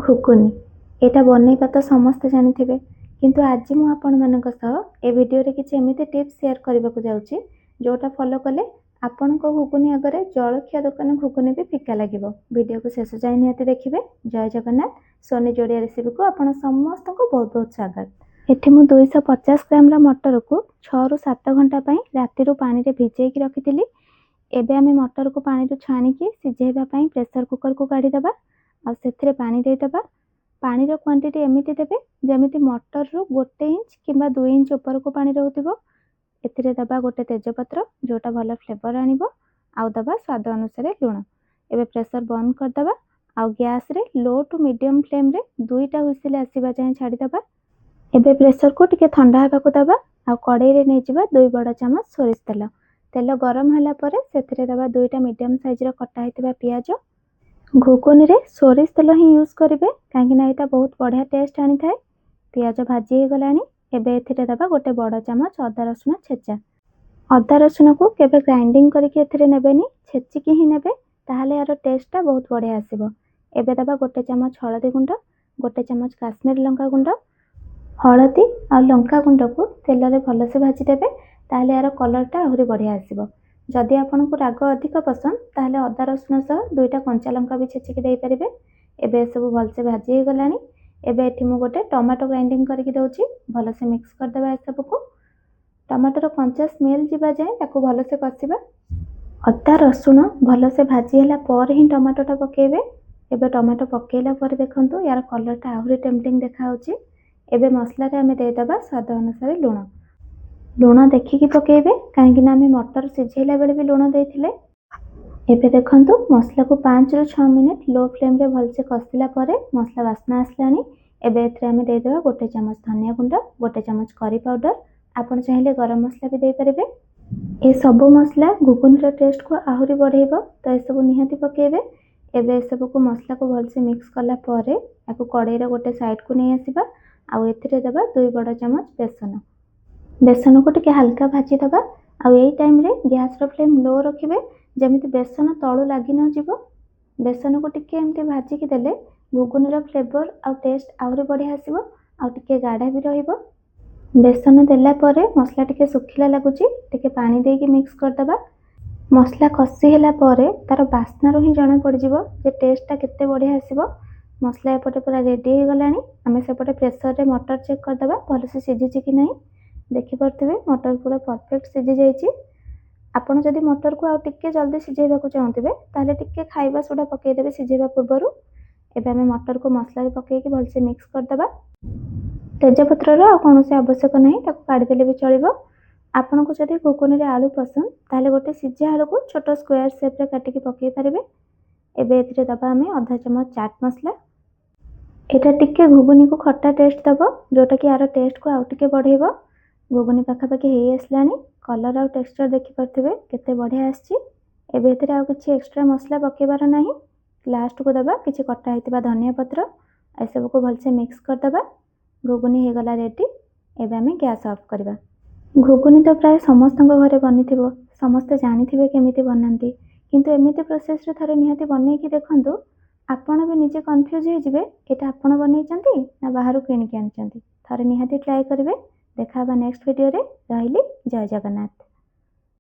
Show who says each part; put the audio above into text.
Speaker 1: ଘୁଗୁନି ଏଇଟା ବନେଇବା ତ ସମସ୍ତେ ଜାଣିଥିବେ, କିନ୍ତୁ ଆଜି ମୁଁ ଆପଣମାନଙ୍କ ସହ ଏ ଭିଡ଼ିଓରେ କିଛି ଏମିତି ଟିପ୍ସ ସେୟାର କରିବାକୁ ଯାଉଛି ଯେଉଁଟା ଫଲୋ କଲେ ଆପଣଙ୍କ ଘୁଗୁନି ଆଗରେ ଜଳଖିଆ ଦୋକାନ ଘୁଗୁନି ବି ଫିକା ଲାଗିବ। ଭିଡ଼ିଓକୁ ଶେଷ ଯାଏ ନିହାତି ଦେଖିବେ। ଜୟ ଜଗନ୍ନାଥ। ସୋନି ଯୋଡ଼ିଆ ରେସିପିକୁ ଆପଣ ସମସ୍ତଙ୍କୁ ବହୁତ ବହୁତ ସ୍ୱାଗତ। ଏଠି ମୁଁ 250 ଗ୍ରାମର ମଟରକୁ 6ରୁ 7 ଘଣ୍ଟା ପାଇଁ ରାତିରୁ ପାଣିରେ ଭିଜେଇକି ରଖିଥିଲି। ଏବେ ଆମେ ମଟରକୁ ପାଣିରୁ ଛାଣିକି ସିଝେଇବା ପାଇଁ ପ୍ରେସର କୁକରକୁ କାଢ଼ିଦେବା। ଆଉ ସେଥିରେ ପାଣି ଦେଇଦେବା। ପାଣିର କ୍ୱାଣ୍ଟିଟି ଏମିତି ଦେବେ ଯେମିତି ମଟରରୁ 1 ଇଞ୍ଚ କିମ୍ବା 2 ଇଞ୍ଚ ଉପରକୁ ପାଣି ରହୁଥିବ। ଏଥିରେ ଦେବା ଗୋଟେ ତେଜପତ୍ର ଯେଉଁଟା ଭଲ ଫ୍ଲେଭର ଆଣିବ, ଆଉ ଦେବା ସ୍ୱାଦ ଅନୁସାରେ ଲୁଣ। ଏବେ ପ୍ରେସର ବନ୍ଦ କରିଦେବା। ଆଉ ଗ୍ୟାସରେ ଲୋ ଟୁ ମିଡ଼ିୟମ୍ ଫ୍ଲେମ୍ରେ 2ଟା ହୁଇସିଲ୍ ଆସିବା ଯାଏଁ ଛାଡ଼ିଦେବା। ଏବେ ପ୍ରେସରକୁ ଟିକେ ଥଣ୍ଡା ହେବାକୁ ଦେବା। ଆଉ କଡ଼େଇରେ ନେଇଯିବା 2 ବଡ଼ ଚାମଚ ସୋରିଷ ତେଲ। ତେଲ ଗରମ ହେଲା ପରେ ସେଥିରେ ଦେବା 2ଟା ମିଡ଼ିୟମ୍ ସାଇଜ୍ର କଟା ହେଇଥିବା ପିଆଜ। ଘୁଗୁନିରେ ସୋରିଷ ତେଲ ହିଁ ୟୁଜ୍ କରିବେ, କାହିଁକିନା ଏଇଟା ବହୁତ ବଢ଼ିଆ ଟେଷ୍ଟ ଆଣିଥାଏ। ପିଆଜ ଭାଜି ହେଇଗଲାଣି। ଏବେ ଏଥିରେ ଦେବା ଗୋଟେ ବଡ଼ ଚାମଚ ଅଦା ରସୁଣ ଛେଚା। ଅଦା ରସୁଣକୁ କେବେ ଗ୍ରାଇଣ୍ଡିଙ୍ଗ କରିକି ଏଥିରେ ନେବେନି, ଛେଚିକି ହିଁ ନେବେ, ତାହେଲେ ଏହାର ଟେଷ୍ଟଟା ବହୁତ ବଢ଼ିଆ ଆସିବ। ଏବେ ଦେବା ଗୋଟେ ଚାମଚ ହଳଦୀ ଗୁଣ୍ଡ, ଗୋଟେ ଚାମଚ କାଶ୍ମୀର ଲଙ୍କା ଗୁଣ୍ଡ। ହଳଦୀ ଆଉ ଲଙ୍କା ଗୁଣ୍ଡକୁ ତେଲରେ ଭଲସେ ଭାଜିଦେବେ, ତାହେଲେ ଏହାର କଲର୍ଟା ଆହୁରି ବଢ଼ିଆ ଆସିବ। ଯଦି ଆପଣଙ୍କୁ ରାଗ ଅଧିକ ପସନ୍ଦ ତାହେଲେ ଅଦା ରସୁଣ ସହ 2ଟା କଞ୍ଚା ଲଙ୍କା ବି ଛେଚିକି ଦେଇପାରିବେ। ଏବେ ଏସବୁ ଭଲସେ ଭାଜି ହେଇଗଲାଣି। ଏବେ ଏଠି ମୁଁ ଗୋଟେ ଟମାଟୋ ଗ୍ରାଇଣ୍ଡିଙ୍ଗ କରିକି ଦେଉଛି। ଭଲସେ ମିକ୍ସ କରିଦେବା ଏସବୁକୁ। ଟମାଟୋର କଞ୍ଚା ସ୍ମେଲ୍ ଯିବା ଯାଏଁ ତାକୁ ଭଲସେ କଷିବା। ଅଦା ରସୁଣ ଭଲସେ ଭାଜି ହେଲା ପରେ ହିଁ ଟମାଟୋଟା ପକାଇବେ। ଏବେ ଟମାଟୋ ପକାଇଲା ପରେ ଦେଖନ୍ତୁ ୟାର କଲର୍ଟା ଆହୁରି ଟେମ୍ପଟିଂ ଦେଖାହେଉଛି। ଏବେ ମସଲାରେ ଆମେ ଦେଇଦେବା ସ୍ୱାଦ ଅନୁସାରେ ଲୁଣ। ଲୁଣ ଦେଖିକି ପକାଇବେ, କାହିଁକିନା ଆମେ ମଟର ସିଝେଇଲା ବେଳେ ବି ଲୁଣ ଦେଇଥିଲେ। ଏବେ ଦେଖନ୍ତୁ ମସଲାକୁ 5ରୁ 6 ମିନିଟ୍ ଲୋ ଫ୍ଲେମ୍ରେ ଭଲସେ କଷିଲା ପରେ ମସଲା ବାସ୍ନା ଆସିଲାଣି। ଏବେ ଏଥିରେ ଆମେ ଦେଇଦେବା ଗୋଟେ ଚାମଚ ଧନିଆ ଗୁଣ୍ଡ, ଗୋଟେ ଚାମଚ କରି ପାଉଡ଼ର। ଆପଣ ଚାହିଁଲେ ଗରମ ମସଲା ବି ଦେଇପାରିବେ। ଏସବୁ ମସଲା ଘୁଗୁନିର ଟେଷ୍ଟକୁ ଆହୁରି ବଢ଼େଇବ, ତ ଏସବୁ ନିହାତି ପକାଇବେ। ଏବେ ଏସବୁକୁ ମସଲାକୁ ଭଲସେ ମିକ୍ସ କଲା ପରେ ତାକୁ କଡ଼େଇର ଗୋଟେ ସାଇଡ଼୍କୁ ନେଇ ଆସିବା। ଆଉ ଏଥିରେ ଦେବା 2 ବଡ଼ ଚାମଚ ବେସନ। ବେସନକୁ ଟିକେ ହାଲକା ଭାଜିଦେବା। ଆଉ ଏଇ ଟାଇମ୍ରେ ଗ୍ୟାସ୍ର ଫ୍ଲେମ୍ ଲୋ ରଖିବେ, ଯେମିତି ବେସନ ତଳୁ ଲାଗି ନ ଯିବ। ବେସନକୁ ଟିକେ ଏମିତି ଭାଜିକି ଦେଲେ ଘୁଗୁନିର ଫ୍ଲେଭର ଆଉ ଟେଷ୍ଟ ଆହୁରି ବଢ଼ିଆ ଆସିବ, ଆଉ ଟିକେ ଗାଢ଼ା ବି ରହିବ। ବେସନ ଦେଲା ପରେ ମସଲା ଟିକେ ଶୁଖିଲା ଲାଗୁଛି, ଟିକେ ପାଣି ଦେଇକି ମିକ୍ସ କରିଦେବା। ମସଲା କଷି ହେଲା ପରେ ତାର ବାସ୍ନାରୁ ହିଁ ଜଣାପଡ଼ିଯିବ ଯେ ଟେଷ୍ଟଟା କେତେ ବଢ଼ିଆ ଆସିବ। ମସଲା ଏପଟେ ପୁରା ରେଡ଼ି ହେଇଗଲାଣି। ଆମେ ସେପଟେ ପ୍ରେସରରେ ମଟର ଚେକ୍ କରିଦେବା ଭଲସେ ସିଝିଛି କି ନାହିଁ। ଦେଖିପାରୁଥିବେ ମଟର ପୁରା ପରଫେକ୍ଟ ସିଝିଯାଇଛି। ଆପଣ ଯଦି ମଟରକୁ ଆଉ ଟିକେ ଜଲ୍ଦି ସିଝେଇବାକୁ ଚାହୁଁଥିବେ ତାହେଲେ ଟିକେ ଖାଇବା ସୋଡ଼ା ପକାଇଦେବେ ସିଝେଇବା ପୂର୍ବରୁ। ଏବେ ଆମେ ମଟରକୁ ମସଲାରେ ପକାଇକି ଭଲସେ ମିକ୍ସ କରିଦେବା। ତେଜପତ୍ରର ଆଉ କୌଣସି ଆବଶ୍ୟକ ନାହିଁ, ତାକୁ କାଢ଼ିଦେଲେ ବି ଚଳିବ। ଆପଣଙ୍କୁ ଯଦି ଘୁଗୁନିରେ ଆଳୁ ପସନ୍ଦ ତାହେଲେ ଗୋଟେ ସିଝା ଆଳୁକୁ ଛୋଟ ସ୍କୋୟାର ସେପ୍ରେ କାଟିକି ପକାଇ ପାରିବେ। ଏବେ ଏଥିରେ ଦେବା ଆମେ ଅଧା ଚାମଚ ଚାଟ୍ ମସଲା। ଏଇଟା ଟିକେ ଘୁଗୁନିକୁ ଖଟା ଟେଷ୍ଟ ଦେବ, ଯେଉଁଟାକି ଆର ଟେଷ୍ଟକୁ ଆଉ ଟିକେ ବଢ଼େଇବ। ଘୁଗୁନି ପାଖାପାଖି ହେଇ ଆସିଲାଣି। କଲର୍ ଆଉ ଟେକ୍ସଚର ଦେଖିପାରୁଥିବେ କେତେ ବଢ଼ିଆ ଆସିଛି। ଏବେ ଏଥିରେ ଆଉ କିଛି ଏକ୍ସଟ୍ରା ମସଲା ପକାଇବାର ନାହିଁ। ଲାଷ୍ଟକୁ ଦେବା କିଛି କଟା ହେଇଥିବା ଧନିଆ ପତ୍ର। ଏସବୁକୁ ଭଲସେ ମିକ୍ସ କରିଦେବା। ଘୁଗୁନି ହେଇଗଲା ରେଡ଼ି। ଏବେ ଆମେ ଗ୍ୟାସ୍ ଅଫ୍ କରିବା। ଘୁଗୁନି ତ ପ୍ରାୟ ସମସ୍ତଙ୍କ ଘରେ ବନିଥିବ, ସମସ୍ତେ ଜାଣିଥିବେ କେମିତି ବନାନ୍ତି, କିନ୍ତୁ ଏମିତି ପ୍ରୋସେସ୍ରେ ଥରେ ନିହାତି ବନେଇକି ଦେଖନ୍ତୁ। ଆପଣ ବି ନିଜେ କନଫ୍ୟୁଜ୍ ହେଇଯିବେ ଏଇଟା ଆପଣ ବନେଇଛନ୍ତି ନା ବାହାରୁ କିଣିକି ଆଣିଛନ୍ତି। ଥରେ ନିହାତି ଟ୍ରାଏ କରିବେ। ଦେଖା ହେବା ନେକ୍ସଟ ଭିଡ଼ିଓରେ। ରହିଲି। ଜୟ ଜଗନ୍ନାଥ।